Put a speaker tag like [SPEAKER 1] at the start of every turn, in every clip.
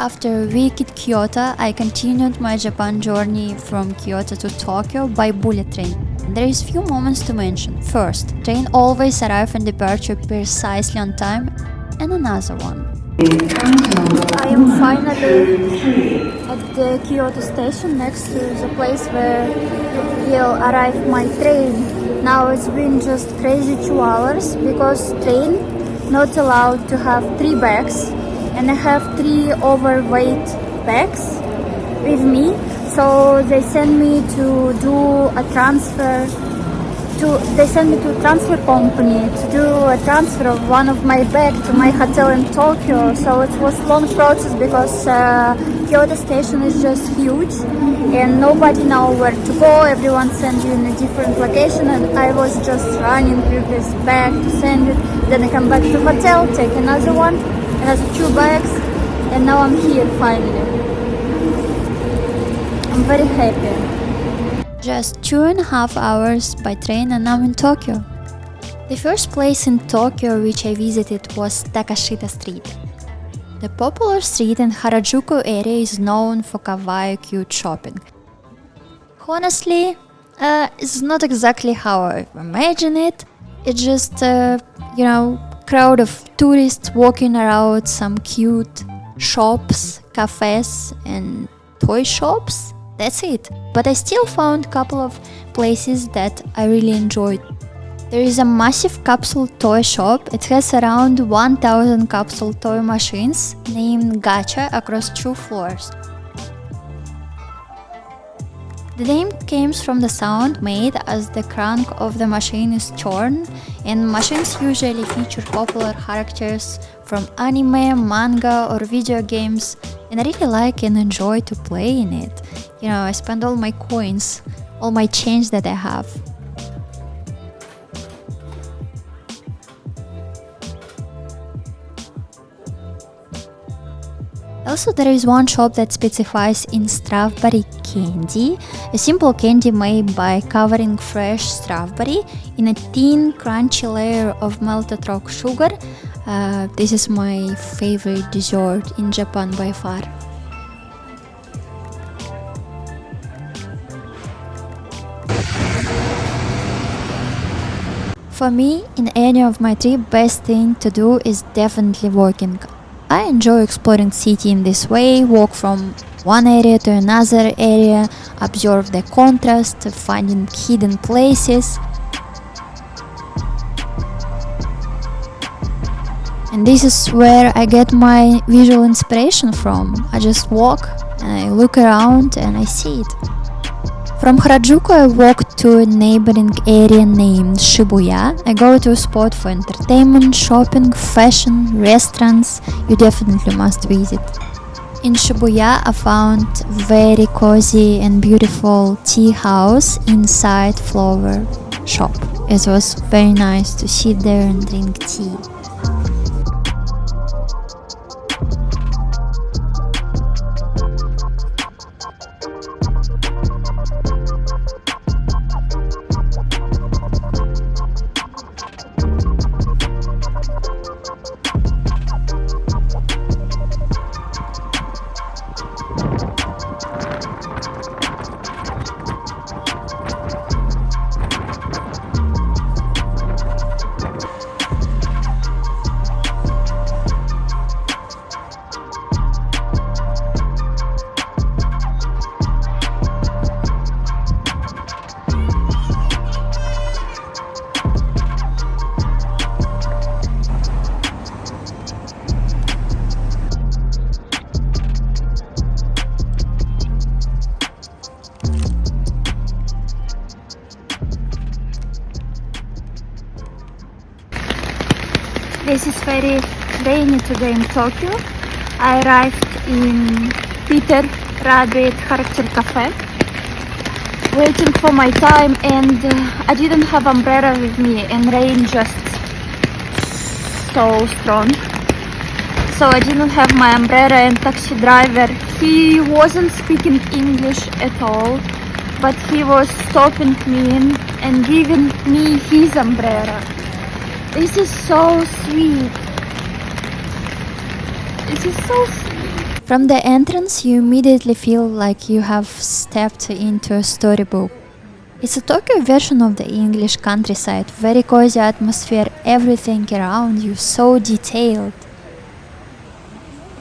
[SPEAKER 1] After a week at Kyoto, I continued my Japan journey from Kyoto to Tokyo by bullet train. There is few moments to mention. First, train always arrive and departure precisely on time, and another one. I am finally at the Kyoto station next to the place where will arrive my train. Now it's been just crazy 2 hours because train not allowed to have 3 bags, and I have 3 overweight bags with me. So they send me to do a transfer. They send me to a transfer company to do a transfer of one of my bag to my hotel in Tokyo. So it was long process because Kyoto station is just huge and nobody know where to go. Everyone sends you in a different location, and I was just running with this bag to send it. Then I come back to hotel, take another one, another 2 bags, and now I'm here finally. I'm very happy. Just 2.5 hours by train and I'm in Tokyo. The first place in Tokyo which I visited was Takeshita Street. The popular street in Harajuku area is known for kawaii cute shopping. Honestly, it's not exactly how I imagine it. It's just, crowd of tourists walking around some cute shops, cafes and toy shops. That's it. But I still found a couple of places that I really enjoyed. There is a massive capsule toy shop. It has around 1000 capsule toy machines named Gacha across 2 floors. The name comes from the sound made as the crank of the machine is turned, and machines usually feature popular characters from anime, manga or video games, and I really like and enjoy to play in it. I spend all my coins, all my change that I have. Also, there is one shop that specifies in strawberry candy, a simple candy made by covering fresh strawberry in a thin, crunchy layer of melted rock sugar. This is my favorite dessert in Japan by far. For me, in any of my trip, best thing to do is definitely walking. I enjoy exploring city in this way, walk from one area to another area, observe the contrast, finding hidden places. And this is where I get my visual inspiration from. I just walk and I look around and I see it. From Harajuku I walk to a neighboring area named Shibuya. I go to a spot for entertainment, shopping, fashion, restaurants. You definitely must visit. In Shibuya I found very cozy and beautiful tea house inside flower shop. It was very nice to sit there and drink tea. This is very rainy today in Tokyo. I arrived in Peter Rabbit Character Cafe, waiting for my time, and I didn't have umbrella with me and rain just so strong. So I didn't have my umbrella, and taxi driver, he wasn't speaking English at all, but he was stopping me and giving me his umbrella. This is so sweet. This is so sweet. From the entrance, you immediately feel like you have stepped into a storybook. It's a Tokyo version of the English countryside, very cozy atmosphere, everything around you so detailed.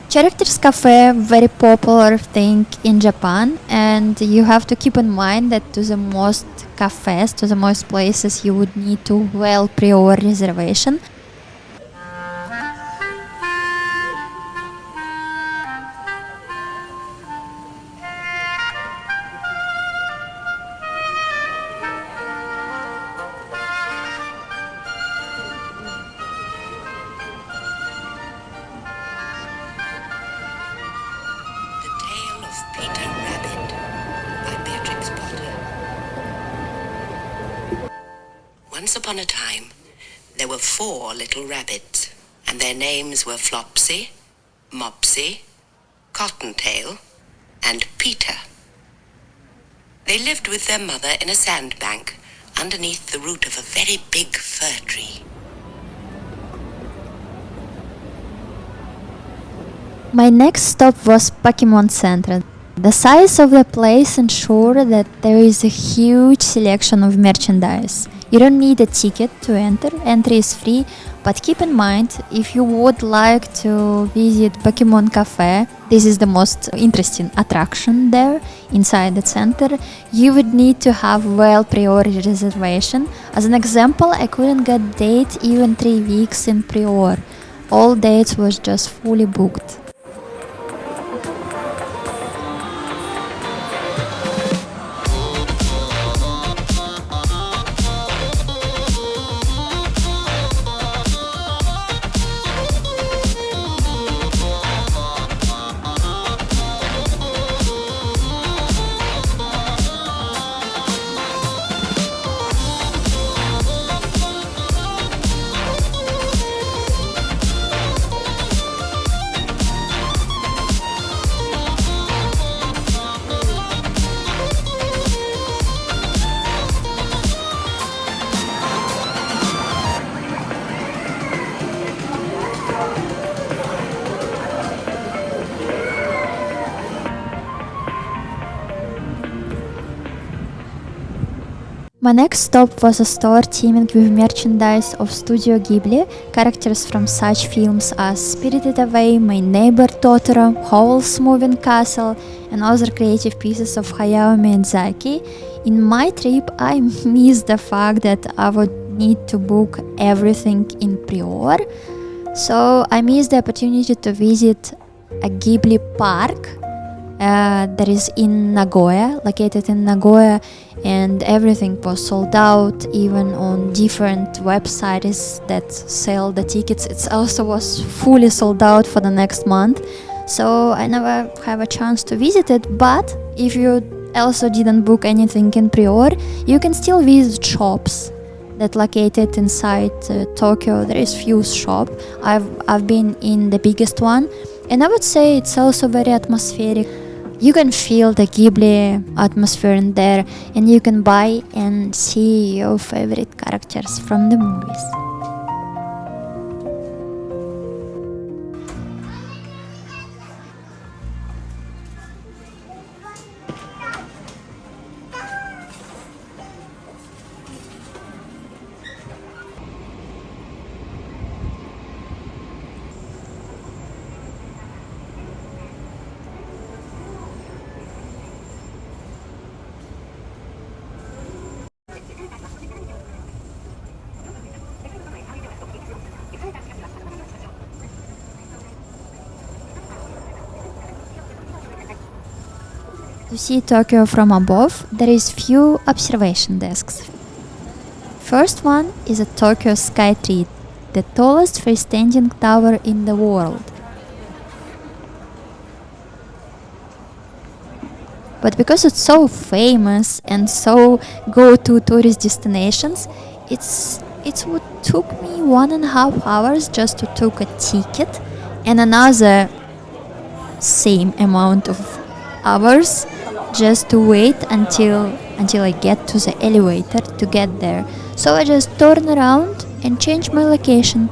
[SPEAKER 1] Characters Cafe, very popular thing in Japan, and you have to keep in mind that to the most cafes, to the most places, you would need to well pre-order reservation.
[SPEAKER 2] Once upon a time, there were 4 little rabbits, and their names were Flopsy, Mopsy, Cottontail, and Peter. They lived with their mother in a sandbank underneath the root of a very big fir tree.
[SPEAKER 1] My next stop was Pokémon Center. The size of the place ensures that there is a huge selection of merchandise. You don't need a ticket to enter, entry is free, but keep in mind, if you would like to visit Pokémon Cafe, this is the most interesting attraction there, inside the center, you would need to have well pre-order reservation. As an example, I couldn't get date even 3 weeks in pre-order. All dates was just fully booked. My next stop was a store teeming with merchandise of Studio Ghibli, characters from such films as Spirited Away, My Neighbor Totoro, Howl's Moving Castle, and other creative pieces of Hayao Miyazaki. In my trip, I missed the fact that I would need to book everything in pre-order, so I missed the opportunity to visit a Ghibli park that is in Nagoya, located in Nagoya, and everything was sold out, even on different websites that sell the tickets. It also was fully sold out for the next month, so I never have a chance to visit it. But if you also didn't book anything in pre-order, you can still visit shops that located inside Tokyo. There is few shops. I've been in the biggest one, and I would say it's also very atmospheric. You can feel the Ghibli atmosphere in there, and you can buy and see your favorite characters from the movies. To see Tokyo from above, there is few observation desks. First one is a Tokyo Sky Tree, the tallest freestanding tower in the world. But because it's so famous and so go-to tourist destinations, it would took me 1.5 hours just to take a ticket, and another same amount of hours just to wait until I get to the elevator to get there. So I just turn around and change my location.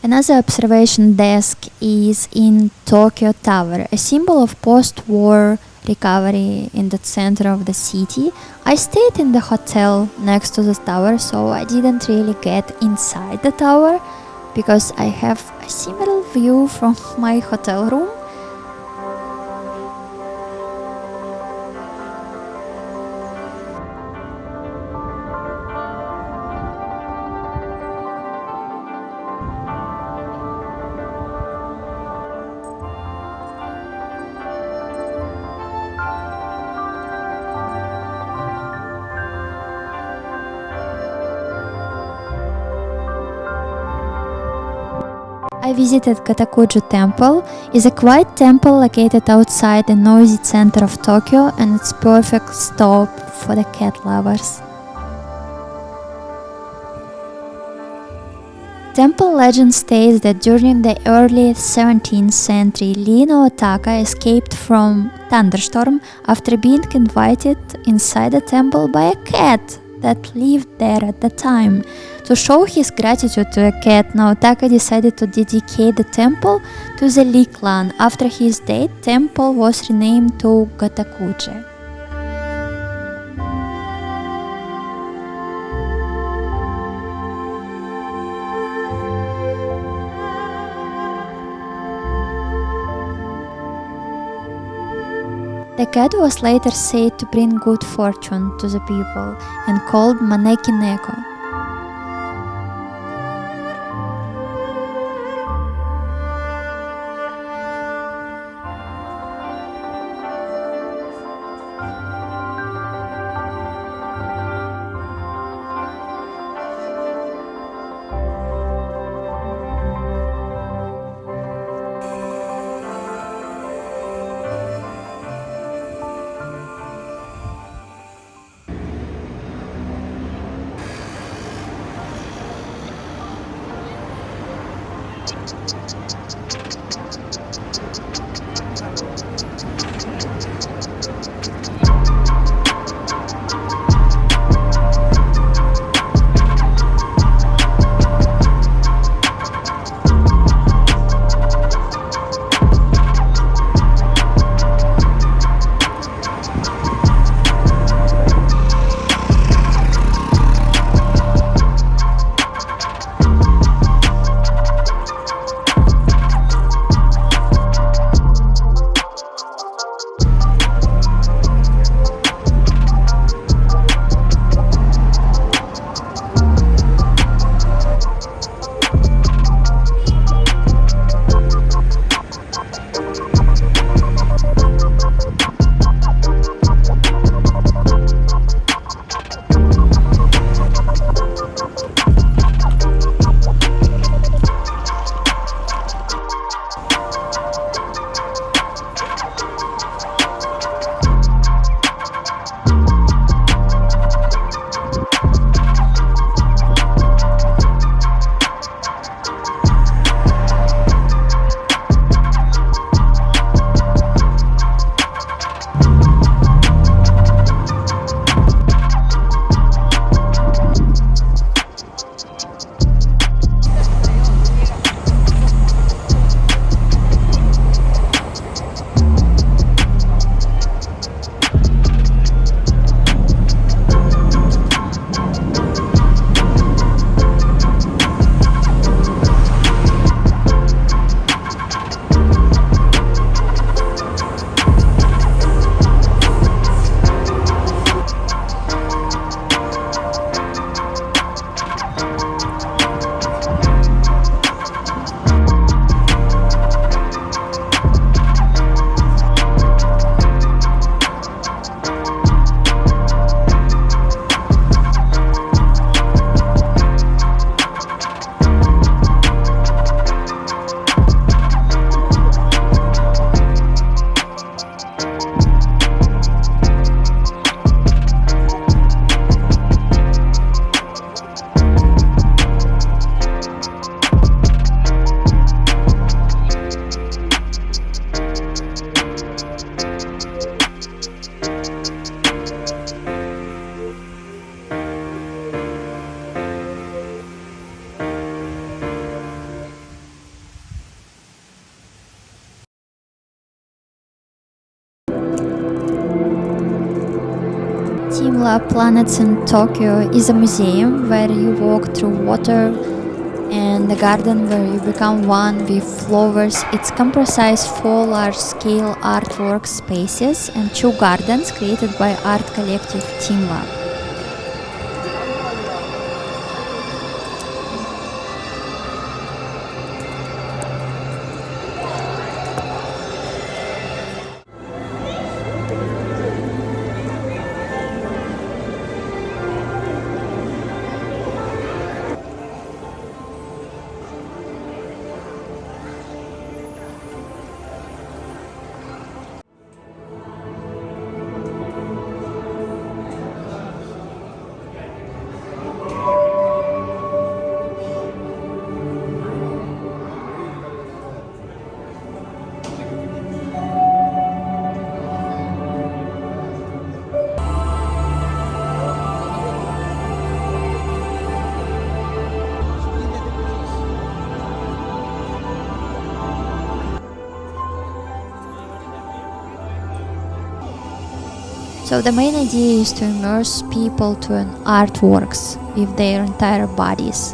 [SPEAKER 1] Another observation desk is in Tokyo Tower, a symbol of post-war recovery in the center of the city. I stayed in the hotel next to the tower, so I didn't really get inside the tower because I have a similar view from my hotel room. I visited Gotokuji Temple. It's a quiet temple located outside the noisy center of Tokyo, and it's perfect stop for the cat lovers. Temple legend states that during the early 17th century, Lino Otaka escaped from thunderstorm after being invited inside the temple by a cat that lived there at the time. To show his gratitude to a cat, Naotaka decided to dedicate the temple to the Lee clan. After his death, temple was renamed to Gotokuji. The cat was later said to bring good fortune to the people and called Maneki Neko. TeamLab Planets in Tokyo is a museum where you walk through water and a garden where you become one with flowers. It's comprises 4 large-scale artwork spaces and 2 gardens created by art collective TeamLab. So the main idea is to immerse people to an artworks with their entire bodies.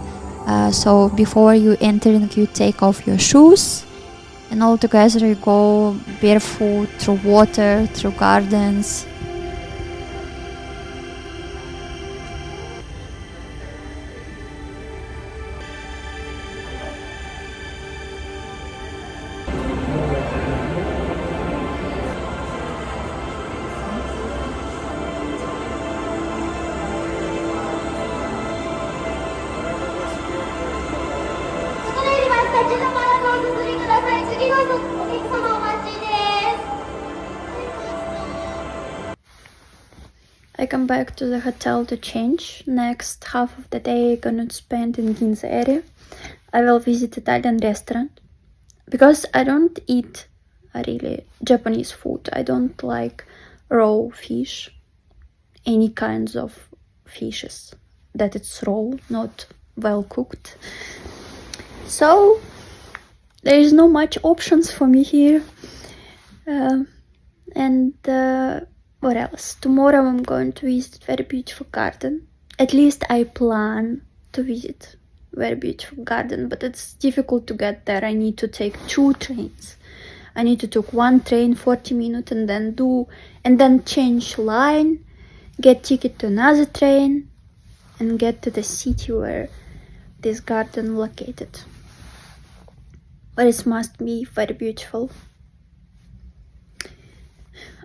[SPEAKER 1] So before you entering, you take off your shoes, and all together you go barefoot through water, through gardens. I come back to the hotel to change. Next half of the day I'm gonna spend in Ginza area. I will visit Italian restaurant because I don't eat really Japanese food. I don't like raw fish, any kinds of fishes that it's raw, not well cooked. So there is no much options for me here. What else? Tomorrow I'm going to visit very beautiful garden. At least I plan to visit very beautiful garden, but it's difficult to get there. I need to take 2 trains. I need to take 1 train 40 minutes and then change line, get ticket to another train and get to the city where this garden located. But it must be very beautiful.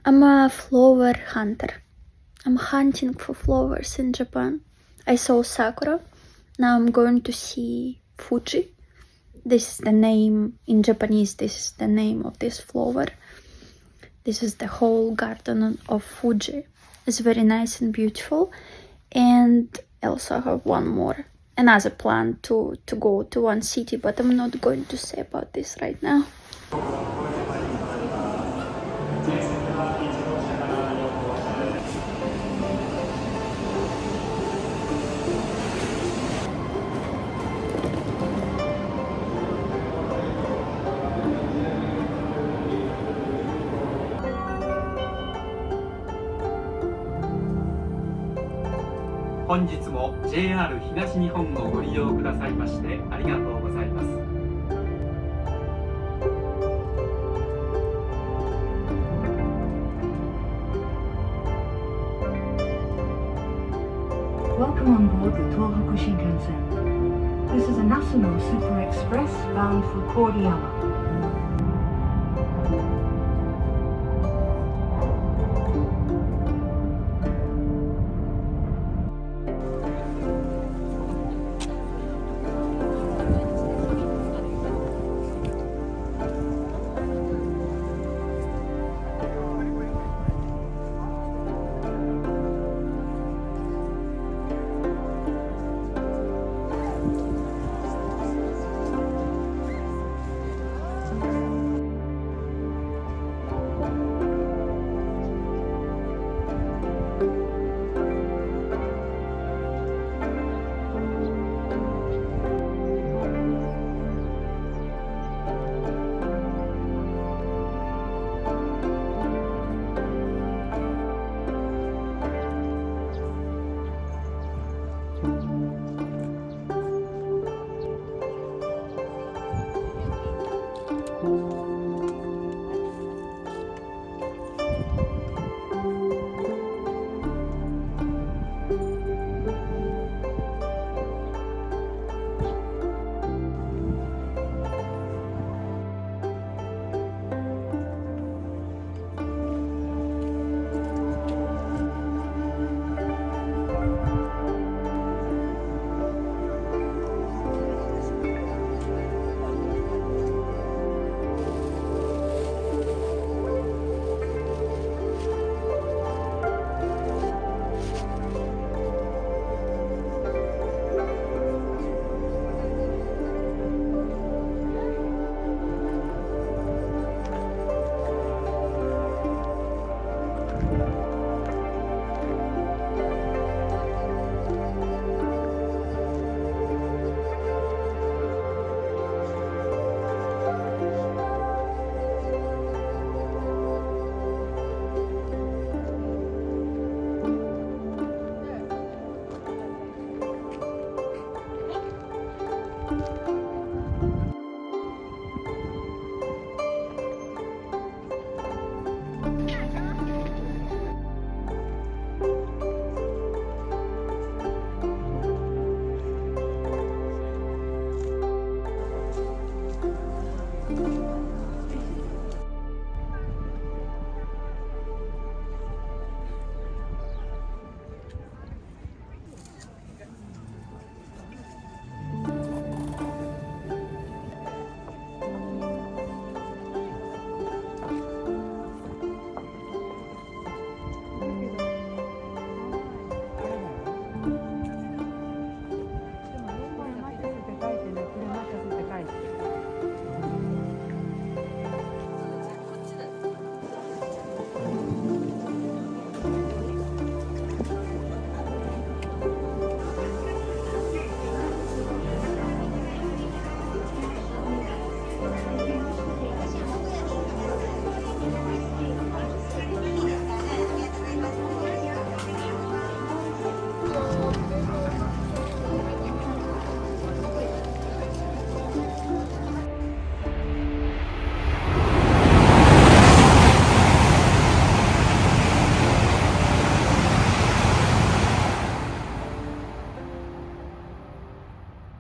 [SPEAKER 1] I'm a flower hunter. I'm hunting for flowers in Japan. I saw sakura. Now I'm going to see Fuji. This is the name in Japanese. This is the name of this flower. This is the whole garden of Fuji. It's very nice and beautiful. And I also have another plan to go to one city, but I'm not going to say about this right now.
[SPEAKER 3] 本日も JR 東日本をご利用くださいましてありがとうございます。
[SPEAKER 4] Welcome on board the Tohoku Shinkansen. This is a Nasuno Super Express bound for Koriyama.